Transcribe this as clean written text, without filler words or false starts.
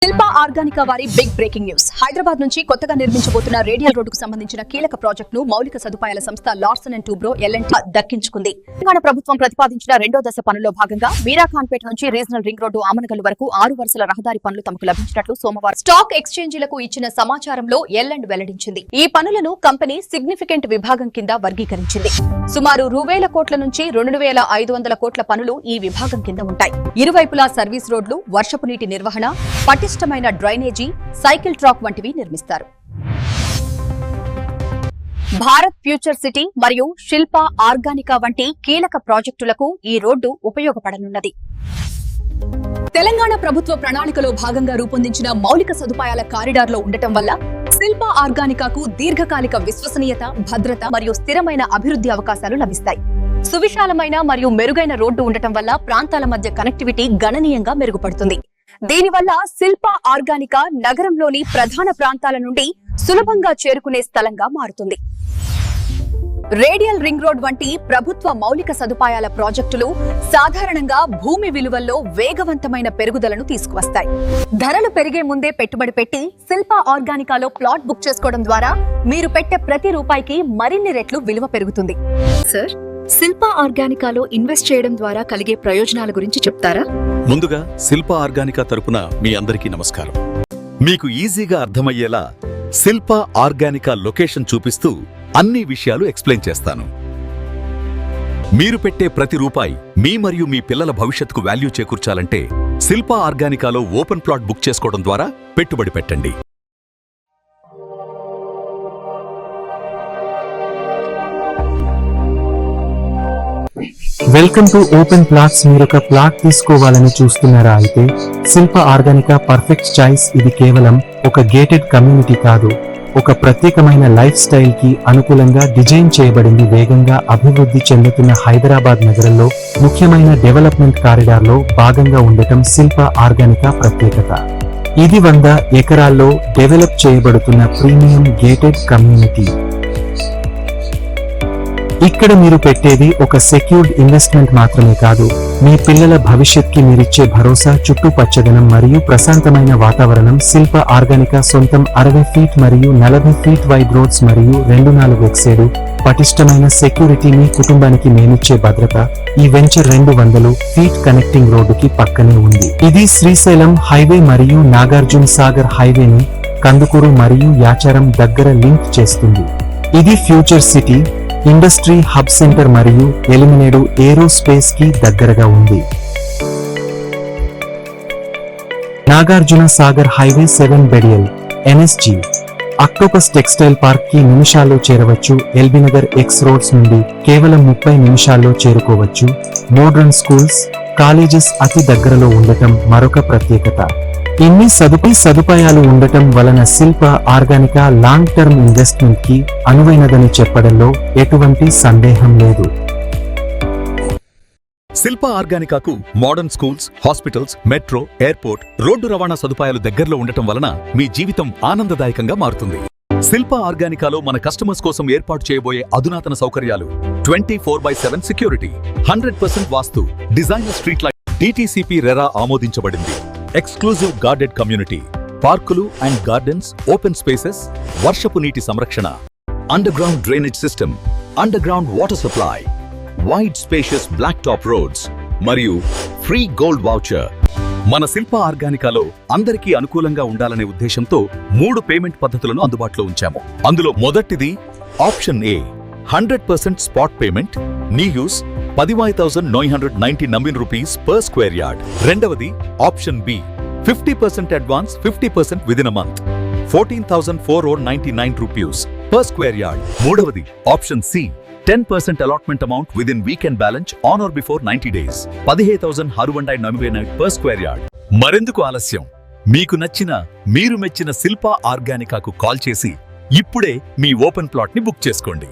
శిల్ప Organica వారి big breaking news. Hyderabad నుంచి కొత్తగా నిర్మించబోతున్న రేడియల్ రోడ్డుకు సంబంధించిన కీలక ప్రాజెక్టును మౌలిక సదుపాయాల సంస్థ లార్సన్ అండ్ టూబ్రో ఎల్ఎన్టీ దక్కించుకుంది. తెలంగాణ ప్రభుత్వం ప్రతిపాదించిన రెండో దశ పనుల్లో భాగంగా మీరాఖాన్పేట నుంచి రీజనల్ రింగ్ రోడ్డు ఆమనగల్లు వరకు 6 వరుసల రహదారి పనులు తమకు లభించినట్లు సోమవారం స్టాక్ ఎక్స్చేంజీలకు ఇచ్చిన సమాచారంలో ఎల్ఎండ్ వెల్లడించింది. ఈ పనులను కంపెనీ సిగ్నిఫికెంట్ విభాగం కింద వర్గీకరించింది. సుమారు రూ. కోట్ల నుంచి 2,500 కోట్ల పనులు ఈ విభాగం కింద ఉంటాయి. ఇరువైపులా సర్వీస్ రోడ్లు, వర్షపు నీటి నిర్వహణ, పటిష్టమైన డ్రైనేజీ, సైకిల్ ట్రాక్ వంటివి నిర్మిస్తారు. భారత్ ఫ్యూచర్ సిటీ మరియు శిల్ప ఆర్గానికా వంటి కీలక ప్రాజెక్టులకు ఈ రోడ్డు ఉపయోగపడనున్నది. తెలంగాణ ప్రభుత్వ ప్రణాళికలో భాగంగా రూపొందించిన మౌలిక సదుపాయాల కారిడార్లో ఉండటం వల్ల శిల్ప ఆర్గానికాకు దీర్ఘకాలిక విశ్వసనీయత, భద్రత మరియు స్థిరమైన అభివృద్ధి అవకాశాలు లభిస్తాయి. సువిశాలమైన మరియు మెరుగైన రోడ్డు ఉండటం వల్ల ప్రాంతాల మధ్య కనెక్టివిటీ గణనీయంగా మెరుగుపడుతుంది. దీనివల్ల శిల్ప ఆర్గానికా నగరంలోని ప్రధాన ప్రాంతాల నుండి సులభంగా చేరుకునే స్థలంగా మారుతుంది. రేడియల్ రింగ్ రోడ్ వంటి ప్రభుత్వ మౌలిక సదుపాయాల ప్రాజెక్టులు సాధారణంగా భూమి విలువల్లో వేగవంతమైన పెరుగుదలను తీసుకువస్తాయి. ధరలు పెరిగే ముందే పెట్టుబడి పెట్టి శిల్ప ఆర్గానికాలో ప్లాట్ బుక్ చేసుకోవడం ద్వారా మీరు పెట్టే ప్రతి రూపాయికి మరిన్ని రెట్లు విలువ పెరుగుతుంది. సార్, శిల్ప ఆర్గానికాలో ఇన్వెస్ట్ చేయడం ద్వారా కలిగే ప్రయోజనాల గురించి చెప్తారా? ముందుగా శిల్ప ఆర్గానికా తరపున మీ అందరికీ నమస్కారం. మీకు ఈజీగా అర్థమయ్యేలా శిల్ప ఆర్గానికా లొకేషన్ చూపిస్తూ అన్ని విషయాలు ఎక్స్ప్లెయిన్ చేస్తాను. మీరు పెట్టే ప్రతి రూపాయి మీ మరియు మీ పిల్లల భవిష్యత్తుకు వాల్యూ చేకూర్చాలంటే శిల్ప ఆర్గానికాలో ఓపెన్ ప్లాట్ బుక్ చేసుకోవడం ద్వారా పెట్టుబడి పెట్టండి. Welcome to open plots. మీరొక ప్లాట్ తీసుకోవాలని చూస్తున్నారా? అయితే శిల్ప ఆర్గానికా పర్ఫెక్ట్ చాయిస్. ఇది కేవలం ఒక గేటెడ్ కమ్యూనిటీ కాదు, ఒక ప్రత్యేకమైన లైఫ్ స్టైల్ కి అనుకూలంగా డిజైన్ చేయబడింది. వేగంగా అభివృద్ధి చెందుతున్న హైదరాబాద్ నగరంలో ముఖ్యమైన డెవలప్మెంట్ కారిడార్ లో భాగంగా ఉండటం శిల్ప ఆర్గానికా ప్రత్యేకత. ఇది 100 ఎకరాల్లో డెవలప్ చేయబడుతున్న ప్రీమియం గేటెడ్ కమ్యూనిటీ. ఇక్కడ మీరు పెట్టేది ఒక సెక్యూర్డ్ ఇన్వెస్ట్మెంట్ మాత్రమే కాదు, మీ పిల్లల భవిష్యత్కి మీరిచ్చే భరోసా. చుట్టూ పచ్చదనం మరియు ప్రశాంతమైన వాతావరణం. శిల్ప ఆర్గానికా సొంతం 60 ఫీట్ మరియు 40 ఫీట్ వైడ్ రోడ్స్ మరియు 2-4 ఎక్సేడు పటిష్టమైన సెక్యూరిటీ. మీ కుటుంబానికి మేమిచ్చే భద్రత. ఈ వెంచర్ 200 ఫీట్ కనెక్టింగ్ రోడ్డుకి పక్కనే ఉంది. ఇది శ్రీశైలం హైవే మరియు నాగార్జున సాగర్ హైవేని కందుకూరు మరియు యాచారం దగ్గర లింక్ చేస్తుంది. ఇది future city, industry hub centre మరియు ఎలిమినేడు ఏరోస్పేస్ కి దగ్గరగా ఉంది. నాగార్జున సాగర్ హైవే 7 బెడియల్ ఎన్ఎస్జి అక్టోపస్ టెక్స్టైల్ పార్క్ కి నిమిషాల్లో చేరవచ్చు. ఎల్బీనగర్ ఎక్స్ రోడ్స్ నుండి కేవలం 30 నిమిషాల్లో చేరుకోవచ్చు. మోడ్రన్ స్కూల్స్, కాలేజెస్ అతి దగ్గరలో ఉండటం మరొక ప్రత్యేకత. ఇన్ని సదుపాయాలు ఉండటం వలన Shilpa Organica long term investment కి అనువైనదని చెప్పడంలో ఎటువంటి సందేహం లేదు. శిల్ప ఆర్గానికాకు modern schools, hospitals, metro, airport, road రవాణా సదుపాయాలు దగ్గరలో ఉండటం వలన మీ జీవితం ఆనందదాయకంగా మారుతుంది. శిల్ప ఆర్గానికాలో మన కస్టమర్స్ కోసం ఏర్పాటు చేయబోయే అధునాతన సౌకర్యాలు 24/7 security, 100% vastu, designer street light, DTCP RERA ఆమోదించబడింది. ఎక్స్క్లూజివ్ గార్డెడ్ కమ్యూనిటీ, పార్కులు అండ్ గార్డెన్స్, ఓపెన్ స్పేసెస్, వర్షపు నీటి సంరక్షణ, underground drainage system, underground water supply, wide spacious black top roads మరియు ఫ్రీ గోల్డ్ వౌచర్. మన శిల్ప ఆర్గానికాలో అందరికీ అనుకూలంగా ఉండాలనే ఉద్దేశంతో 3 పేమెంట్ పద్ధతులను అందుబాటులో ఉంచాము. అందులో మొదటిది ఆప్షన్ ఏ, 100% స్పాట్ పేమెంట్, నీ యూస్ 15,990 రూపీస్ పర్ స్క్వేర్ యార్డ్. రెండవది option B, 50% advance, 50% within a month, 14,499 rupees per square yard. మూడవది option C, 10% allotment amount within weekend balance on or before 90 days, 15,699 per square yard. మరెందుకు ఆలస్యం? మీకు నచ్చిన, మీరు మెచ్చిన శిల్ప ఆర్గానికాకు కాల్ చేసి ఇప్పుడే మీ ఓపెన్ ప్లాట్ ని బుక్ చేసుకోండి.